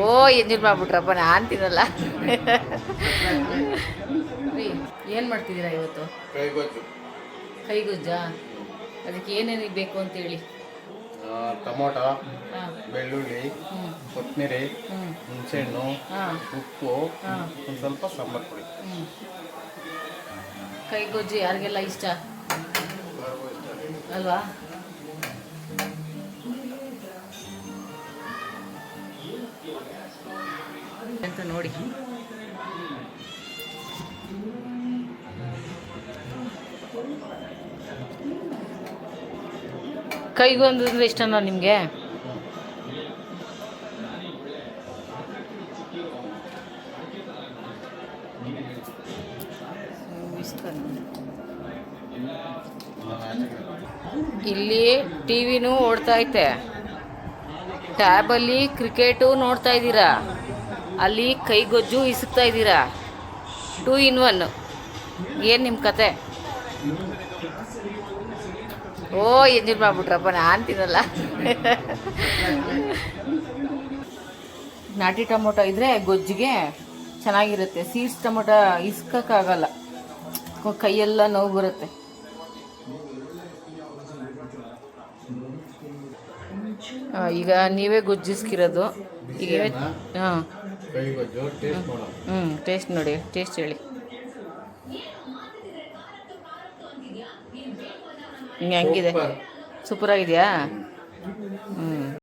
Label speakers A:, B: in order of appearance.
A: ಓ engine ಮಾಡ್ಬಿಟ್ರಪ್ಪ ನಾನು ತಿನ್ನಲ್ಲ. ರೀ ಏನು ಮಾಡ್ತಿದ್ದೀರಾ ಇವತ್ತು? ಕೈಗುಜ್ಜಾ? ಅದಕ್ಕೆ ಏನೇನು ಬೇಕು ಅಂತೇಳಿ.
B: ಟೊಮೊಟೊ,
A: ಹಾಂ,
B: ಬೆಳ್ಳುಳ್ಳಿ, ಕೊತ್ತಂಬರಿ, ಹುಣಸೆಹಣ್ಣು, ಉಪ್ಪು, ಒಂದು ಸ್ವಲ್ಪ ಸಾಂಬಾರು ಪುಡಿ.
A: ಕೈಗೊಜ್ಜು ಯಾರಿಗೆಲ್ಲ ಇಷ್ಟ ಅಲ್ವಾ? ಅಂತ ನೋಡಿ. ಕೈಗೊಂದು ಅಂದರೆ ಇಷ್ಟನಾ ನಿಮಗೆ? ಇಲ್ಲಿ ಟಿ ವಿನೂ ಓಡ್ತಾ ಐತೆ, ಟ್ಯಾಬಲ್ಲಿ ಕ್ರಿಕೆಟು ನೋಡ್ತಾ ಇದ್ದೀರಾ, ಅಲ್ಲಿ ಕೈಗೊಜ್ಜು ಇಸುಕ್ತಾ ಇದ್ದೀರಾ. 2 in 1. ಏನು ನಿಮ್ಮ ಕತೆ? ಓ ಎಂಜಿನ್ ಮಾಡ್ಬಿಟ್ರಪ್ಪ ನಾನು ತಿನ್ನಲ್ಲ. ನಾಟಿ ಟೊಮೊಟೊ ಇದ್ದರೆ ಗೊಜ್ಜಿಗೆ ಚೆನ್ನಾಗಿರುತ್ತೆ. ಸೀಡ್ಸ್ ಟೊಮೊಟೊ ಇಸ್ಕೋಕ್ಕಾಗಲ್ಲ, ಕೈಯೆಲ್ಲ ನೋವು ಬರುತ್ತೆ. ಈಗ ನೀವೇ ಗೊಜ್ಜಿಸ್ಕಿರೋದು ಈಗ. ಹಾಂ, ಟೇಸ್ಟ್ ನೋಡಿ, ಟೇಸ್ಟ್ ಹೇಳಿ. ಹಿಂಗೆ ಹೆಂಗಿದೆ? ಸೂಪರಾಗಿದೆಯಾ?